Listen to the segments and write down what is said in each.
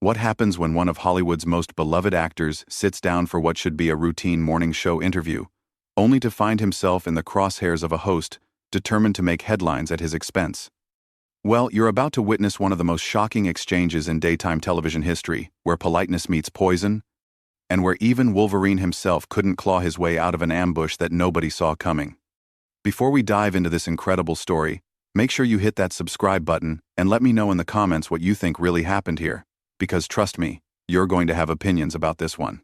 What happens when one of Hollywood's most beloved actors sits down for what should be a routine morning show interview, only to find himself in the crosshairs of a host determined to make headlines at his expense? Well, you're about to witness one of the most shocking exchanges in daytime television history, where politeness meets poison, and where even Wolverine himself couldn't claw his way out of an ambush that nobody saw coming. Before we dive into this incredible story, make sure you hit that subscribe button and let me know in the comments what you think really happened here, because trust me, you're going to have opinions about this one.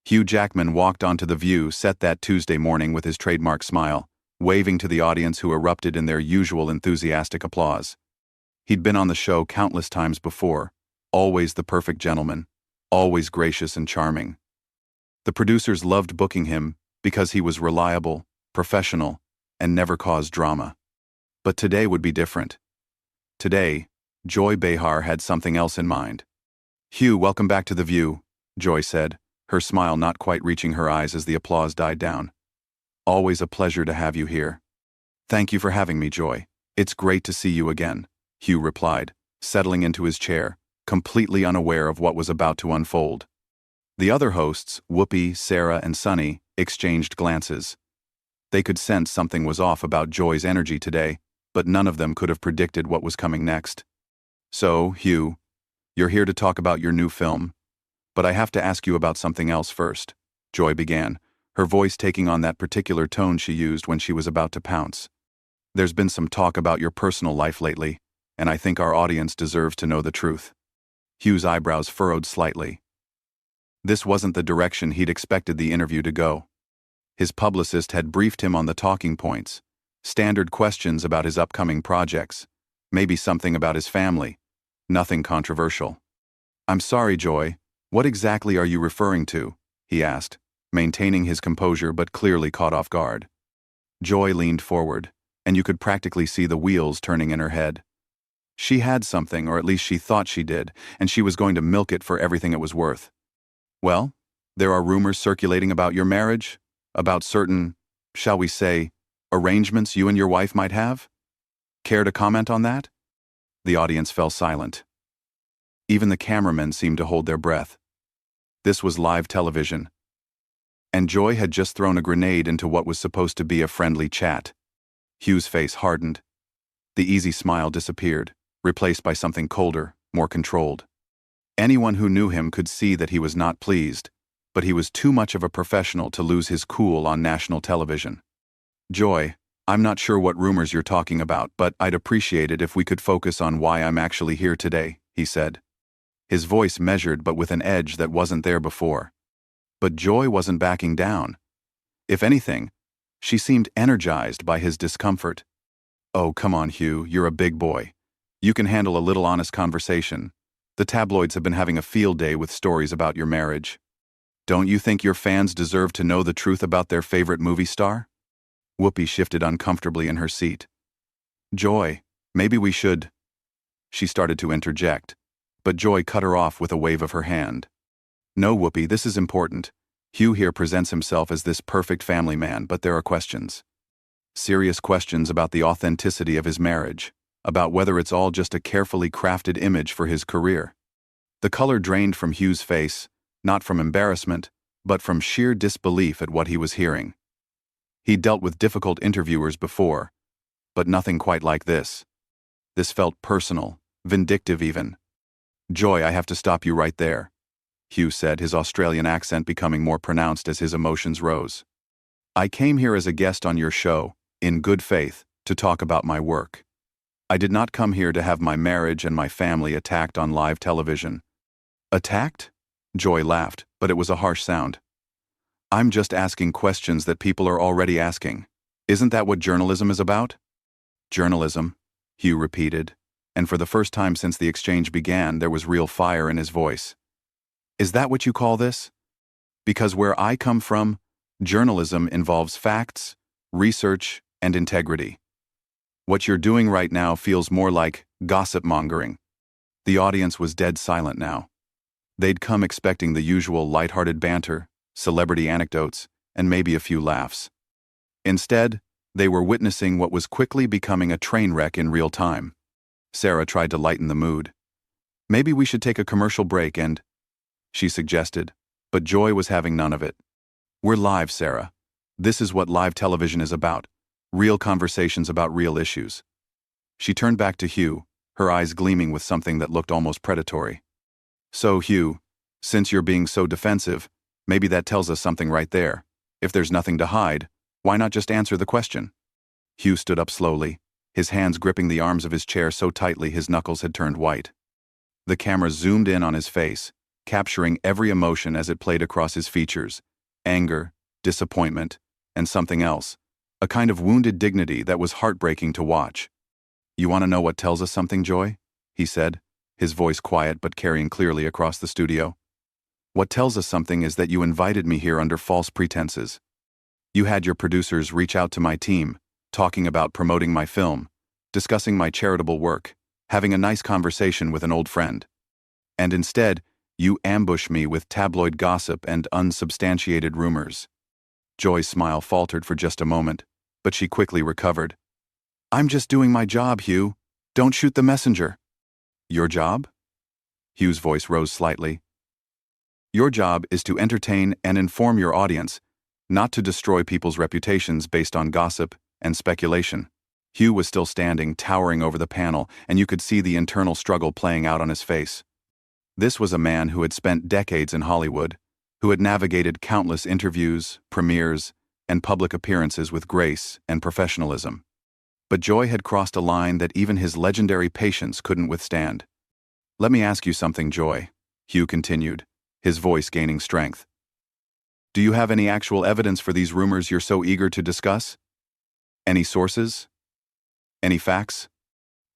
Hugh Jackman walked onto The View set that Tuesday morning with his trademark smile, waving to the audience who erupted in their usual enthusiastic applause. He'd been on the show countless times before, always the perfect gentleman, always gracious and charming. The producers loved booking him because he was reliable, professional, and never caused drama. But today would be different. Today, Joy Behar had something else in mind. "Hugh, welcome back to The View," Joy said, her smile not quite reaching her eyes as the applause died down. "Always a pleasure to have you here." "Thank you for having me, Joy. It's great to see you again," Hugh replied, settling into his chair, completely unaware of what was about to unfold. The other hosts, Whoopi, Sarah, and Sunny, exchanged glances. They could sense something was off about Joy's energy today, but none of them could have predicted what was coming next. "So, Hugh, you're here to talk about your new film. But I have to ask you about something else first," Joy began, her voice taking on that particular tone she used when she was about to pounce. "There's been some talk about your personal life lately, and I think our audience deserves to know the truth." Hugh's eyebrows furrowed slightly. This wasn't the direction he'd expected the interview to go. His publicist had briefed him on the talking points, standard questions about his upcoming projects, maybe something about his family, nothing controversial. "I'm sorry, Joy, what exactly are you referring to?" he asked, maintaining his composure but clearly caught off guard. Joy leaned forward, and you could practically see the wheels turning in her head. She had something, or at least she thought she did, and she was going to milk it for everything it was worth. "Well, there are rumors circulating about your marriage, about certain, shall we say, arrangements you and your wife might have? Care to comment on that?" The audience fell silent. Even the cameramen seemed to hold their breath. This was live television, and Joy had just thrown a grenade into what was supposed to be a friendly chat. Hugh's face hardened. The easy smile disappeared, replaced by something colder, more controlled. Anyone who knew him could see that he was not pleased, but he was too much of a professional to lose his cool on national television. "Joy, I'm not sure what rumors you're talking about, but I'd appreciate it if we could focus on why I'm actually here today," he said. His voice measured but with an edge that wasn't there before. But Joy wasn't backing down. If anything, she seemed energized by his discomfort. "Oh, come on, Hugh, you're a big boy. You can handle a little honest conversation. The tabloids have been having a field day with stories about your marriage. Don't you think your fans deserve to know the truth about their favorite movie star?" Whoopi shifted uncomfortably in her seat. "Joy, maybe we should—" She started to interject, but Joy cut her off with a wave of her hand. "No, Whoopi, this is important. Hugh here presents himself as this perfect family man, but there are questions. Serious questions about the authenticity of his marriage, about whether it's all just a carefully crafted image for his career." The color drained from Hugh's face, not from embarrassment, but from sheer disbelief at what he was hearing. He'd dealt with difficult interviewers before, but nothing quite like this. This felt personal, vindictive even. "Joy, I have to stop you right there," Hugh said, his Australian accent becoming more pronounced as his emotions rose. "I came here as a guest on your show, in good faith, to talk about my work. I did not come here to have my marriage and my family attacked on live television." "Attacked?" Joy laughed, but it was a harsh sound. "I'm just asking questions that people are already asking. Isn't that what journalism is about?" "Journalism," Hugh repeated, and for the first time since the exchange began, there was real fire in his voice. "Is that what you call this? Because where I come from, journalism involves facts, research, and integrity. What you're doing right now feels more like gossip-mongering." The audience was dead silent now. They'd come expecting the usual lighthearted banter, celebrity anecdotes, and maybe a few laughs. Instead, they were witnessing what was quickly becoming a train wreck in real time. Sarah tried to lighten the mood. Maybe we should take a commercial break and, she suggested, but Joy was having none of it. We're live, Sarah. This is what live television is about. Real conversations about real issues. She turned back to Hugh, her eyes gleaming with something that looked almost predatory. So, Hugh, since you're being so defensive, maybe that tells us something right there. If there's nothing to hide, why not just answer the question? Hugh stood up slowly, his hands gripping the arms of his chair so tightly his knuckles had turned white. The camera zoomed in on his face, capturing every emotion as it played across his features: anger, disappointment, and something else, a kind of wounded dignity that was heartbreaking to watch. You want to know what tells us something, Joy? He said, his voice quiet but carrying clearly across the studio. What tells us something is that you invited me here under false pretenses. You had your producers reach out to my team, talking about promoting my film, discussing my charitable work, having a nice conversation with an old friend. And instead, you ambush me with tabloid gossip and unsubstantiated rumors. Joy's smile faltered for just a moment, but she quickly recovered. I'm just doing my job, Hugh. Don't shoot the messenger. Your job? Hugh's voice rose slightly. Your job is to entertain and inform your audience, not to destroy people's reputations based on gossip and speculation. Hugh was still standing, towering over the panel, and you could see the internal struggle playing out on his face. This was a man who had spent decades in Hollywood, who had navigated countless interviews, premieres, and public appearances with grace and professionalism. But Joy had crossed a line that even his legendary patience couldn't withstand. Let me ask you something, Joy, Hugh continued, his voice gaining strength. Do you have any actual evidence for these rumors you're so eager to discuss? Any sources? Any facts?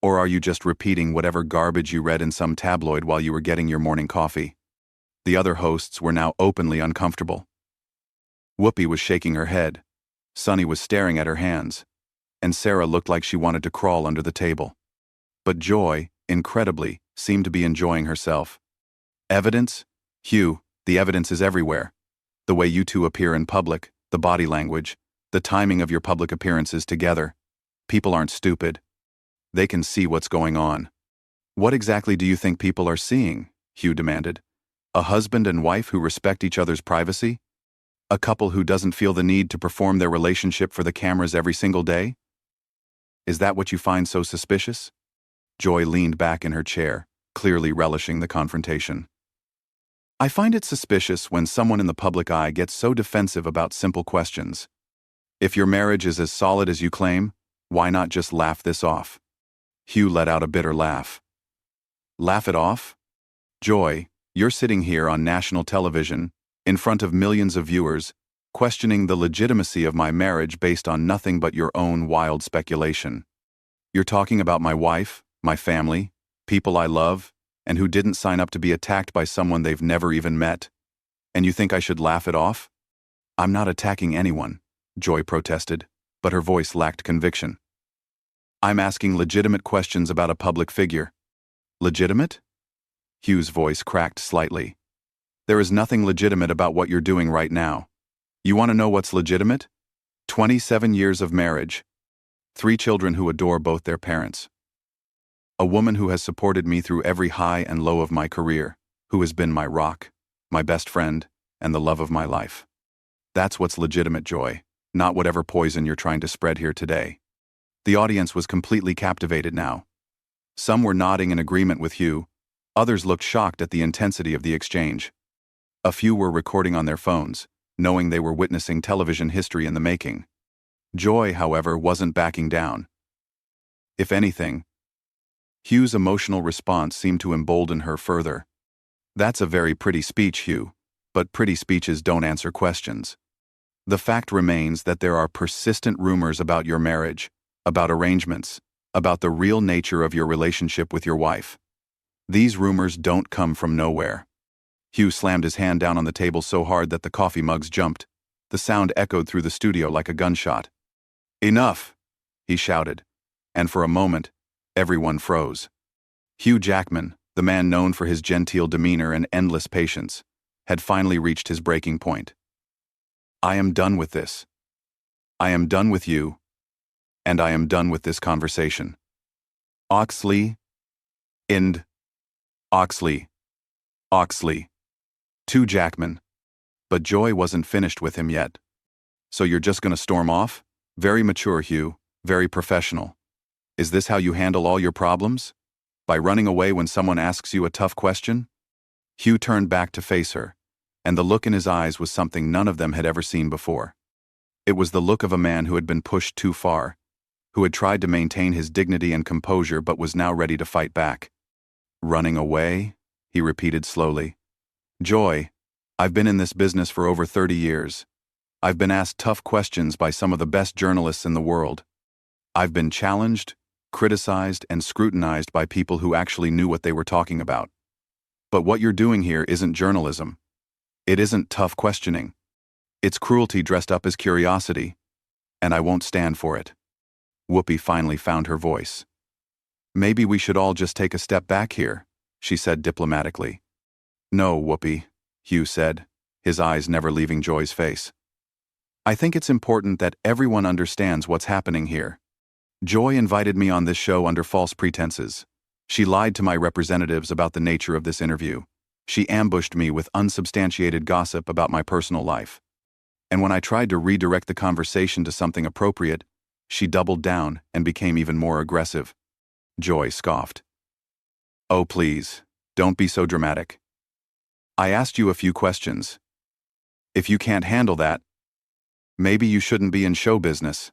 Or are you just repeating whatever garbage you read in some tabloid while you were getting your morning coffee? The other hosts were now openly uncomfortable. Whoopi was shaking her head. Sunny was staring at her hands. And Sarah looked like she wanted to crawl under the table. But Joy, incredibly, seemed to be enjoying herself. Evidence? Hugh, the evidence is everywhere. The way you two appear in public, the body language, the timing of your public appearances together. People aren't stupid. They can see what's going on. What exactly do you think people are seeing? Hugh demanded. A husband and wife who respect each other's privacy? A couple who doesn't feel the need to perform their relationship for the cameras every single day? Is that what you find so suspicious? Joy leaned back in her chair, clearly relishing the confrontation. I find it suspicious when someone in the public eye gets so defensive about simple questions. If your marriage is as solid as you claim, why not just laugh this off? Hugh let out a bitter laugh. Laugh it off? Joy, you're sitting here on national television, in front of millions of viewers, questioning the legitimacy of my marriage based on nothing but your own wild speculation. You're talking about my wife, my family, people I love, and who didn't sign up to be attacked by someone they've never even met. And you think I should laugh it off? I'm not attacking anyone, Joy protested, but her voice lacked conviction. I'm asking legitimate questions about a public figure. Legitimate? Hugh's voice cracked slightly. There is nothing legitimate about what you're doing right now. You want to know what's legitimate? 27 years of marriage. 3 children who adore both their parents. A woman who has supported me through every high and low of my career, who has been my rock, my best friend, and the love of my life. That's what's legitimate, Joy, not whatever poison you're trying to spread here today. The audience was completely captivated now. Some were nodding in agreement with Hugh, others looked shocked at the intensity of the exchange. A few were recording on their phones, knowing they were witnessing television history in the making. Joy, however, wasn't backing down. If anything, Hugh's emotional response seemed to embolden her further. That's a very pretty speech, Hugh, but pretty speeches don't answer questions. The fact remains that there are persistent rumors about your marriage, about arrangements, about the real nature of your relationship with your wife. These rumors don't come from nowhere. Hugh slammed his hand down on the table so hard that the coffee mugs jumped. The sound echoed through the studio like a gunshot. Enough, he shouted, and for a moment, everyone froze. Hugh Jackman, the man known for his genteel demeanor and endless patience, had finally reached his breaking point. I am done with this. I am done with you. And I am done with this conversation. Oxley. End. Oxley. Oxley. To Jackman. But Joy wasn't finished with him yet. So you're just gonna storm off? Very mature, Hugh. Very professional. Is this how you handle all your problems? By running away when someone asks you a tough question? Hugh turned back to face her, and the look in his eyes was something none of them had ever seen before. It was the look of a man who had been pushed too far, who had tried to maintain his dignity and composure but was now ready to fight back. Running away? He repeated slowly. Joy, I've been in this business for over 30 years. I've been asked tough questions by some of the best journalists in the world. I've been challenged, criticized, and scrutinized by people who actually knew what they were talking about. But what you're doing here isn't journalism. It isn't tough questioning. It's cruelty dressed up as curiosity, and I won't stand for it. Whoopi finally found her voice. Maybe we should all just take a step back here, she said diplomatically. No, Whoopi, Hugh said, his eyes never leaving Joy's face. I think it's important that everyone understands what's happening here. Joy invited me on this show under false pretenses. She lied to my representatives about the nature of this interview. She ambushed me with unsubstantiated gossip about my personal life. And when I tried to redirect the conversation to something appropriate, she doubled down and became even more aggressive. Joy scoffed. Oh, please, don't be so dramatic. I asked you a few questions. If you can't handle that, maybe you shouldn't be in show business.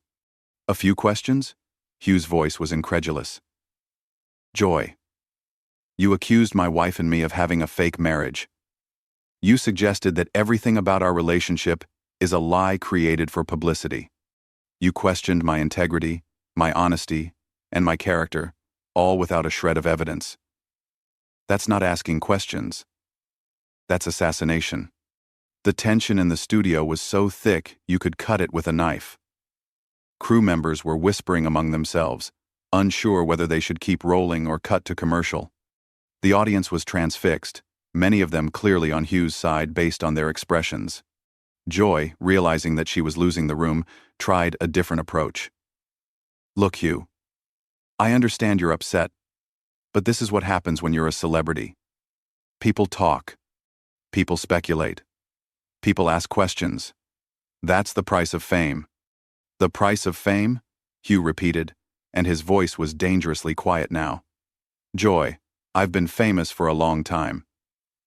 A few questions? Hugh's voice was incredulous. Joy, you accused my wife and me of having a fake marriage. You suggested that everything about our relationship is a lie created for publicity. You questioned my integrity, my honesty, and my character, all without a shred of evidence. That's not asking questions. That's assassination. The tension in the studio was so thick you could cut it with a knife. Crew members were whispering among themselves, unsure whether they should keep rolling or cut to commercial. The audience was transfixed, many of them clearly on Hugh's side based on their expressions. Joy, realizing that she was losing the room, tried a different approach. Look, Hugh, I understand you're upset, but this is what happens when you're a celebrity. People talk. People speculate. People ask questions. That's the price of fame. The price of fame? Hugh repeated, and his voice was dangerously quiet now. Joy, I've been famous for a long time.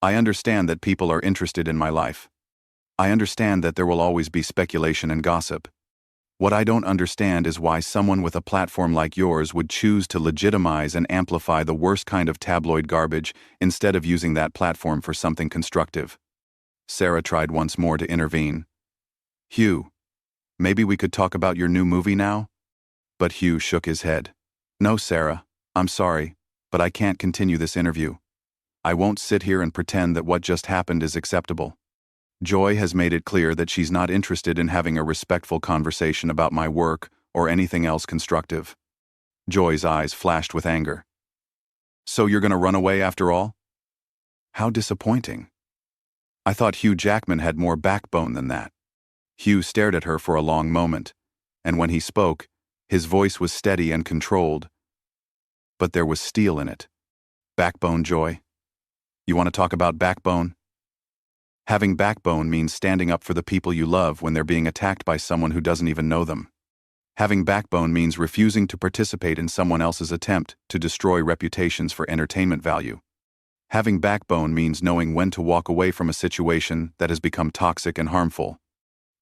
I understand that people are interested in my life. I understand that there will always be speculation and gossip. What I don't understand is why someone with a platform like yours would choose to legitimize and amplify the worst kind of tabloid garbage instead of using that platform for something constructive. Sarah tried once more to intervene. Hugh, maybe we could talk about your new movie now? But Hugh shook his head. No, Sarah, I'm sorry, but I can't continue this interview. I won't sit here and pretend that what just happened is acceptable. Joy has made it clear that she's not interested in having a respectful conversation about my work or anything else constructive. Joy's eyes flashed with anger. So you're gonna run away after all? How disappointing. I thought Hugh Jackman had more backbone than that. Hugh stared at her for a long moment, and when he spoke, his voice was steady and controlled. But there was steel in it. Backbone, Joy? You want to talk about backbone? Having backbone means standing up for the people you love when they're being attacked by someone who doesn't even know them. Having backbone means refusing to participate in someone else's attempt to destroy reputations for entertainment value. Having backbone means knowing when to walk away from a situation that has become toxic and harmful.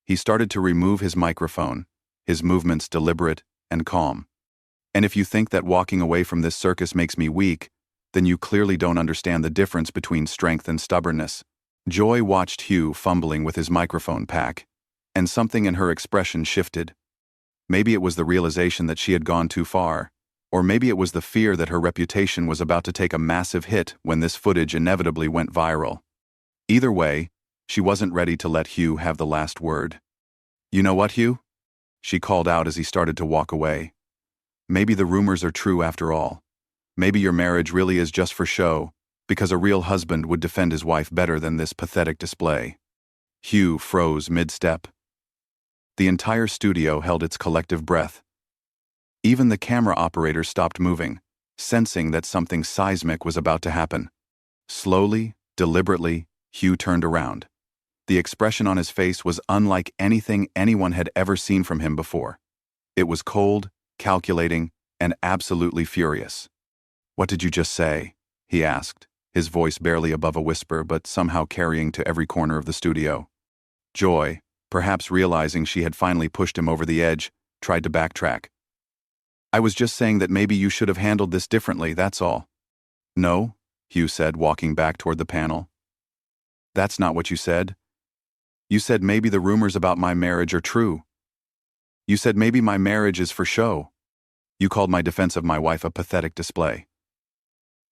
He started to remove his microphone, his movements deliberate and calm. And if you think that walking away from this circus makes me weak, then you clearly don't understand the difference between strength and stubbornness. Joy watched Hugh fumbling with his microphone pack, and something in her expression shifted. Maybe it was the realization that she had gone too far, or maybe it was the fear that her reputation was about to take a massive hit when this footage inevitably went viral. Either way, she wasn't ready to let Hugh have the last word. You know what, Hugh? She called out as he started to walk away. Maybe the rumors are true after all. Maybe your marriage really is just for show, because a real husband would defend his wife better than this pathetic display. Hugh froze mid-step. The entire studio held its collective breath. Even the camera operator stopped moving, sensing that something seismic was about to happen. Slowly, deliberately, Hugh turned around. The expression on his face was unlike anything anyone had ever seen from him before. It was cold, calculating, and absolutely furious. "What did you just say?" he asked, his voice barely above a whisper but somehow carrying to every corner of the studio. Joy, perhaps realizing she had finally pushed him over the edge, tried to backtrack. "I was just saying that maybe you should have handled this differently, that's all." "No," Hugh said, walking back toward the panel. "That's not what you said. You said maybe the rumors about my marriage are true. You said maybe my marriage is for show. You called my defense of my wife a pathetic display."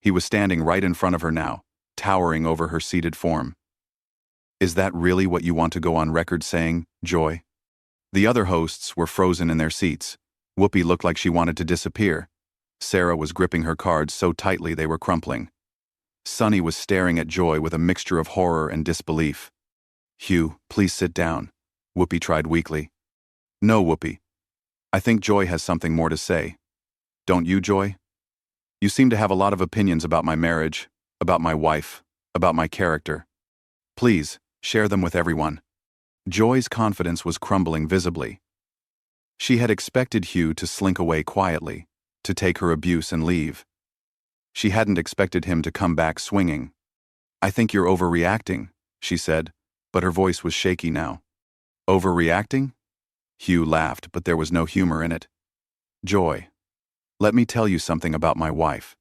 He was standing right in front of her now, towering over her seated form. "Is that really what you want to go on record saying, Joy?" The other hosts were frozen in their seats. Whoopi looked like she wanted to disappear. Sarah was gripping her cards so tightly they were crumpling. Sunny was staring at Joy with a mixture of horror and disbelief. "Hugh, please sit down," Whoopi tried weakly. "No, Whoopi. I think Joy has something more to say. Don't you, Joy? You seem to have a lot of opinions about my marriage, about my wife, about my character. Please, share them with everyone." Joy's confidence was crumbling visibly. She had expected Hugh to slink away quietly, to take her abuse and leave. She hadn't expected him to come back swinging. "I think you're overreacting," she said, but her voice was shaky now. "Overreacting?" Hugh laughed, but there was no humor in it. "Joy, let me tell you something about my wife.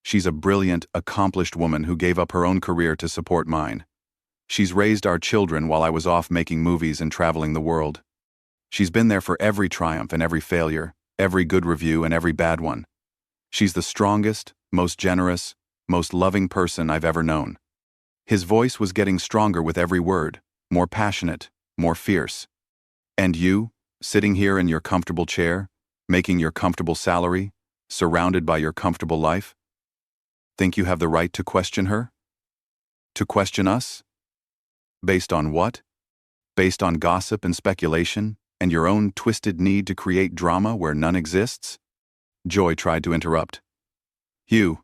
She's a brilliant, accomplished woman who gave up her own career to support mine. She's raised our children while I was off making movies and traveling the world. She's been there for every triumph and every failure, every good review and every bad one. She's the strongest, most generous, most loving person I've ever known." His voice was getting stronger with every word, more passionate, more fierce. "And you, sitting here in your comfortable chair, making your comfortable salary, surrounded by your comfortable life, think you have the right to question her? To question us? Based on what? Based on gossip and speculation, and your own twisted need to create drama where none exists?" Joy tried to interrupt. "Hugh,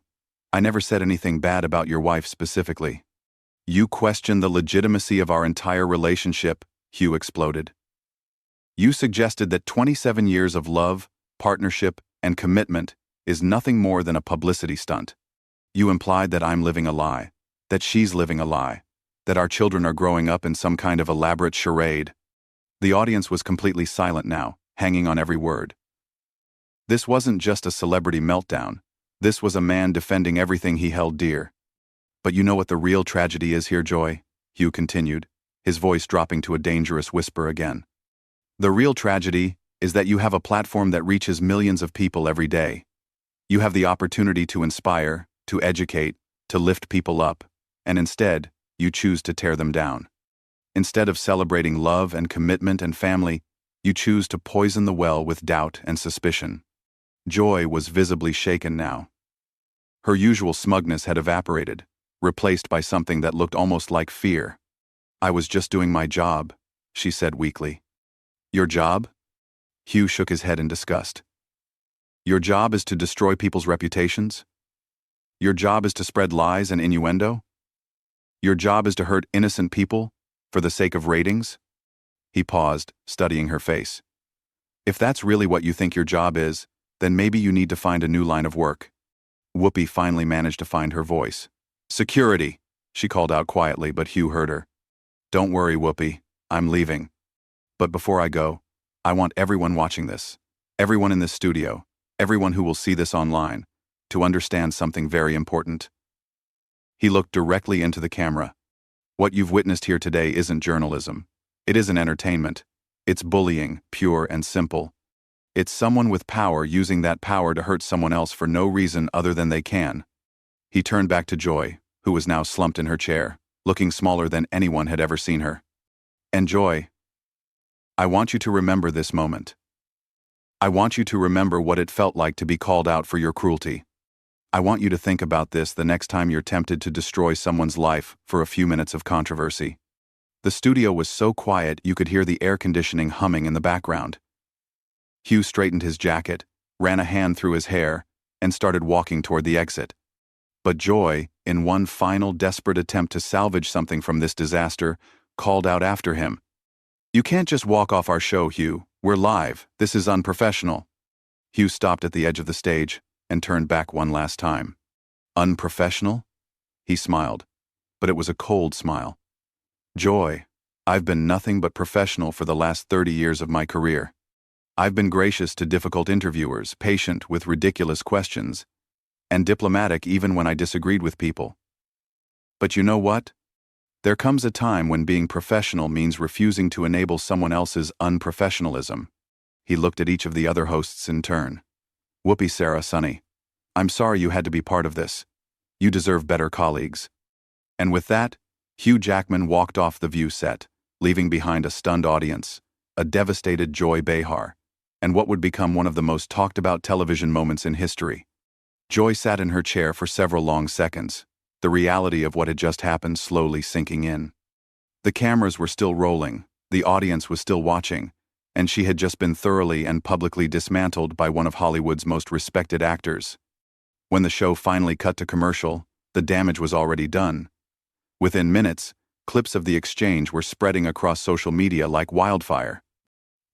I never said anything bad about your wife specifically. You question the legitimacy of our entire relationship," Hugh exploded. "You suggested that 27 years of love, partnership, and commitment is nothing more than a publicity stunt. You implied that I'm living a lie, that she's living a lie, that our children are growing up in some kind of elaborate charade." The audience was completely silent now, hanging on every word. This wasn't just a celebrity meltdown. This was a man defending everything he held dear. "But you know what the real tragedy is here, Joy?" Hugh continued, his voice dropping to a dangerous whisper again. "The real tragedy is that you have a platform that reaches millions of people every day. You have the opportunity to inspire, to educate, to lift people up, and instead, you choose to tear them down. Instead of celebrating love and commitment and family, you choose to poison the well with doubt and suspicion." Joy was visibly shaken now. Her usual smugness had evaporated, replaced by something that looked almost like fear. "I was just doing my job," she said weakly. "Your job?" Hugh shook his head in disgust. "Your job is to destroy people's reputations? Your job is to spread lies and innuendo? Your job is to hurt innocent people for the sake of ratings?" He paused, studying her face. "If that's really what you think your job is, then maybe you need to find a new line of work." Whoopi finally managed to find her voice. "Security," she called out quietly, but Hugh heard her. "Don't worry, Whoopi, I'm leaving. But before I go, I want everyone watching this, everyone in this studio, everyone who will see this online, to understand something very important." He looked directly into the camera. "What you've witnessed here today isn't journalism. It isn't entertainment. It's bullying, pure and simple. It's someone with power using that power to hurt someone else for no reason other than they can." He turned back to Joy, who was now slumped in her chair, looking smaller than anyone had ever seen her. "And Joy, I want you to remember this moment. I want you to remember what it felt like to be called out for your cruelty. I want you to think about this the next time you're tempted to destroy someone's life for a few minutes of controversy." The studio was so quiet you could hear the air conditioning humming in the background. Hugh straightened his jacket, ran a hand through his hair, and started walking toward the exit. But Joy, in one final desperate attempt to salvage something from this disaster, called out after him, "You can't just walk off our show, Hugh. We're live. This is unprofessional." Hugh stopped at the edge of the stage and turned back one last time. "Unprofessional?" He smiled, but it was a cold smile. "Joy, I've been nothing but professional for the last 30 years of my career. I've been gracious to difficult interviewers, patient with ridiculous questions, and diplomatic even when I disagreed with people. But you know what? There comes a time when being professional means refusing to enable someone else's unprofessionalism." He looked at each of the other hosts in turn. "Whoopee, Sarah, Sonny. I'm sorry you had to be part of this. You deserve better colleagues." And with that, Hugh Jackman walked off the View set, leaving behind a stunned audience, a devastated Joy Behar, and what would become one of the most talked-about television moments in history. Joy sat in her chair for several long seconds, the reality of what had just happened slowly sinking in. The cameras were still rolling, the audience was still watching, and she had just been thoroughly and publicly dismantled by one of Hollywood's most respected actors. When the show finally cut to commercial, the damage was already done. Within minutes, clips of the exchange were spreading across social media like wildfire.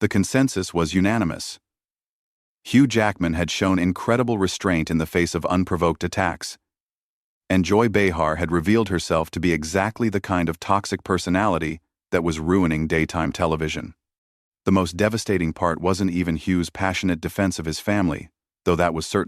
The consensus was unanimous. Hugh Jackman had shown incredible restraint in the face of unprovoked attacks, and Joy Behar had revealed herself to be exactly the kind of toxic personality that was ruining daytime television. The most devastating part wasn't even Hugh's passionate defense of his family, though that was certainly